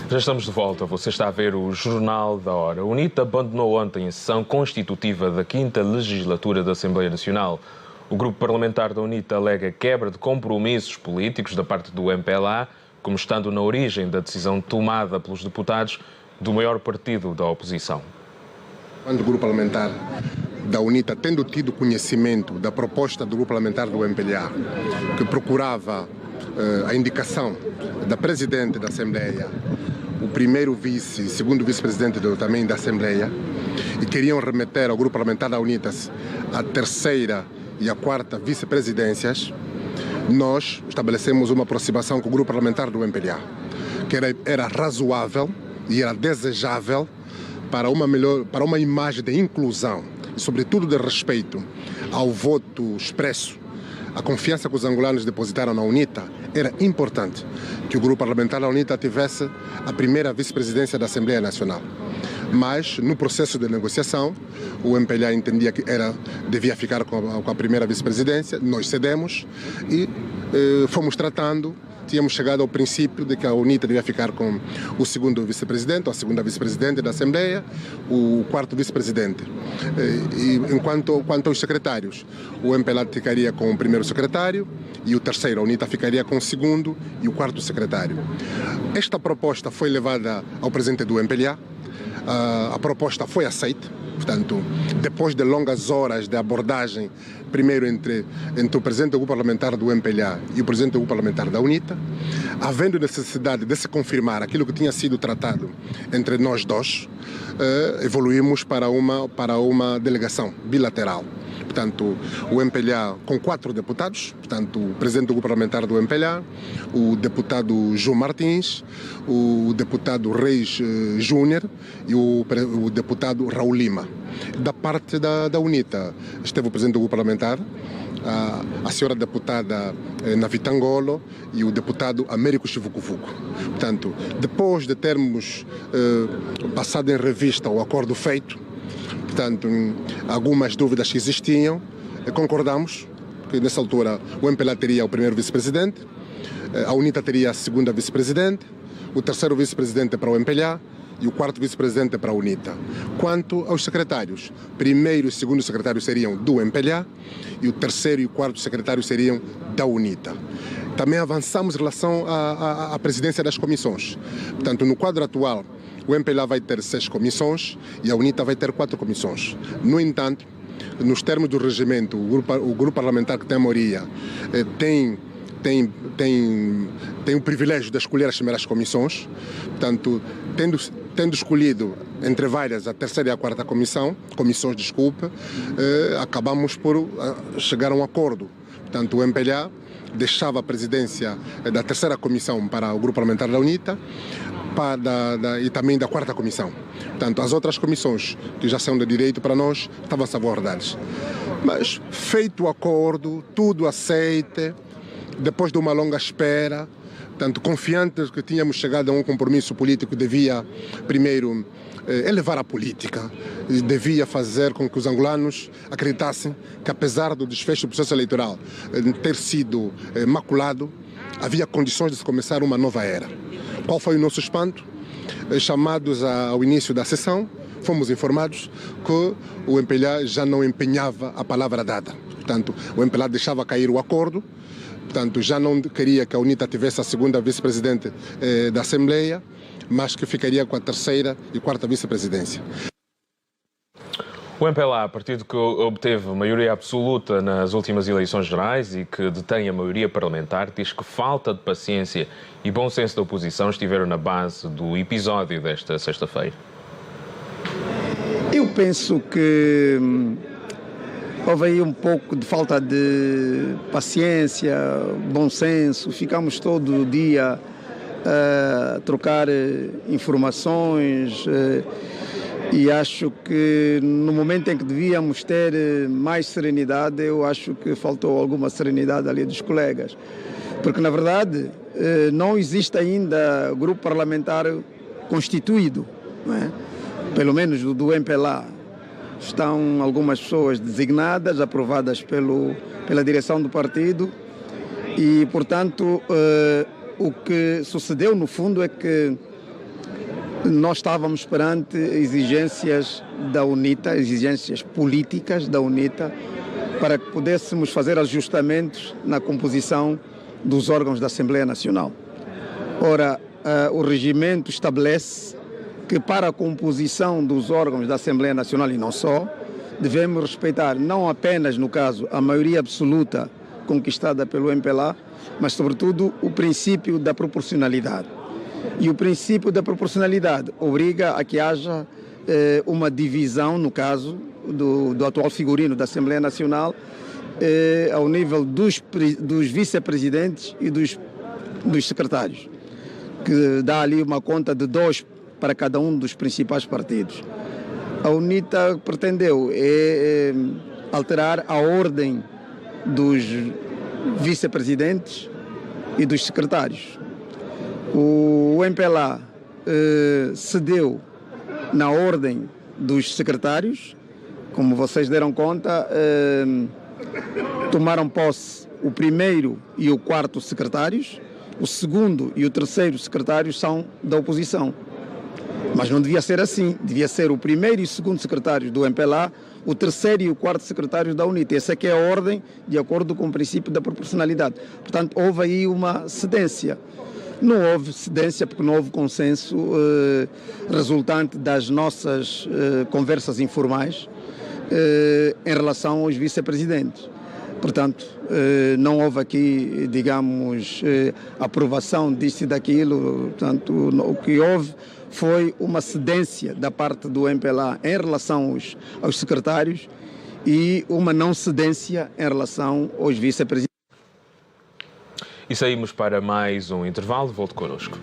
Já estamos de volta. Você está a ver o Jornal da Hora. A UNITA abandonou ontem a sessão constitutiva da 5ª Legislatura da Assembleia Nacional. O grupo parlamentar da UNITA alega quebra de compromissos políticos da parte do MPLA, como estando na origem da decisão tomada pelos deputados do maior partido da oposição. Quando o grupo parlamentar da UNITA, tendo tido conhecimento da proposta do grupo parlamentar do MPLA, que procurava a indicação da Presidente da Assembleia, o primeiro vice, segundo vice-presidente também da Assembleia, e queriam remeter ao grupo parlamentar da UNITA a 3ª e a 4ª vice-presidências, nós estabelecemos uma aproximação com o grupo parlamentar do MPLA, que era razoável e era desejável para uma imagem de inclusão e, sobretudo, de respeito ao voto expresso, a confiança que os angolanos depositaram na UNITA. Era importante que o grupo parlamentar da UNITA tivesse a primeira vice-presidência da Assembleia Nacional. Mas, no processo de negociação, o MPLA entendia que devia ficar com a primeira vice-presidência, nós cedemos e fomos tratando. Tínhamos chegado ao princípio de que a UNITA devia ficar com o segundo vice-presidente, ou a segunda vice-presidente da Assembleia, o 4º vice-presidente. E quanto aos secretários, o MPLA ficaria com o primeiro secretário e o terceiro, a UNITA ficaria com o segundo e o 4º secretário. Esta proposta foi levada ao presidente do MPLA, a proposta foi aceita. Portanto, depois de longas horas de abordagem, primeiro entre o presidente do grupo parlamentar do MPLA e o presidente do grupo parlamentar da UNITA, havendo necessidade de se confirmar aquilo que tinha sido tratado entre nós dois, evoluímos para uma delegação bilateral. Portanto, o MPLA com 4 deputados, portanto, o presidente do grupo parlamentar do MPLA, o deputado João Martins, o deputado Reis Júnior e o deputado Raul Lima. Da parte da UNITA, esteve o presidente do grupo parlamentar, a senhora deputada Navitangolo e o deputado Américo Chivucuvuco. Portanto, depois de termos passado em revista o acordo feito, portanto, algumas dúvidas que existiam, concordamos que nessa altura o MPLA teria o primeiro vice-presidente, a UNITA teria a segunda vice-presidente, o terceiro vice-presidente para o MPLA e o 4º vice-presidente para a UNITA. Quanto aos secretários, primeiro e segundo secretário seriam do MPLA e o terceiro e o 4º secretário seriam da UNITA. Também avançamos em relação à presidência das comissões. Portanto, no quadro atual, o MPLA vai ter 6 comissões e a UNITA vai ter 4 comissões. No entanto, nos termos do regimento, o grupo parlamentar que tem a maioria tem o privilégio de escolher as primeiras comissões. Portanto, tendo escolhido entre várias a 3ª e a 4ª comissões, acabamos por chegar a um acordo. Portanto, o MPLA deixava a presidência da 3ª comissão para o grupo parlamentar da UNITA e também da 4ª comissão. Portanto, as outras comissões que já são de direito para nós estavam salvaguardadas. Mas, feito o acordo, tudo aceite, depois de uma longa espera, portanto, confiantes que tínhamos chegado a um compromisso político que devia, primeiro, elevar a política, devia fazer com que os angolanos acreditassem que, apesar do desfecho do processo eleitoral ter sido maculado, havia condições de se começar uma nova era. Qual foi o nosso espanto? Chamados ao início da sessão, fomos informados que o MPLA já não empenhava a palavra dada. Portanto, o MPLA deixava cair o acordo, portanto, já não queria que a UNITA tivesse a segunda vice-presidente da Assembleia, mas que ficaria com a 3ª e 4ª vice-presidência. O MPLA, partido que obteve maioria absoluta nas últimas eleições gerais e que detém a maioria parlamentar, diz que falta de paciência e bom senso da oposição estiveram na base do episódio desta sexta-feira. Eu penso que houve aí um pouco de falta de paciência, bom senso. Ficamos todo dia a trocar informações e acho que no momento em que devíamos ter mais serenidade, eu acho que faltou alguma serenidade ali dos colegas. Porque, na verdade, não existe ainda grupo parlamentar constituído, não é? Pelo menos do MPLA. Estão algumas pessoas designadas, aprovadas pela direção do partido e, portanto, o que sucedeu no fundo é que nós estávamos perante exigências da UNITA, exigências políticas da UNITA, para que pudéssemos fazer ajustamentos na composição dos órgãos da Assembleia Nacional. Ora, o regimento estabelece que para a composição dos órgãos da Assembleia Nacional e não só, devemos respeitar não apenas, no caso, a maioria absoluta conquistada pelo MPLA, mas sobretudo o princípio da proporcionalidade. E o princípio da proporcionalidade obriga a que haja uma divisão, no caso do atual figurino da Assembleia Nacional, ao nível dos vice-presidentes e dos secretários, que dá ali uma conta de 2 para cada um dos principais partidos. A UNITA pretendeu alterar a ordem dos vice-presidentes e dos secretários. O MPLA cedeu na ordem dos secretários. Como vocês deram conta, tomaram posse o primeiro e o quarto secretários, o segundo e o terceiro secretários são da oposição. Mas não devia ser assim, devia ser o primeiro e o segundo secretários do MPLA, o terceiro e o quarto secretários da UNITA. Essa é que é a ordem de acordo com o princípio da proporcionalidade. Portanto, houve aí uma cedência. Não houve cedência porque não houve consenso resultante das nossas conversas informais em relação aos vice-presidentes. Portanto, não houve aqui, digamos, aprovação disso e daquilo. Portanto, o que houve foi uma cedência da parte do MPLA em relação aos secretários e uma não cedência em relação aos vice-presidentes. E saímos para mais um intervalo. Volte connosco.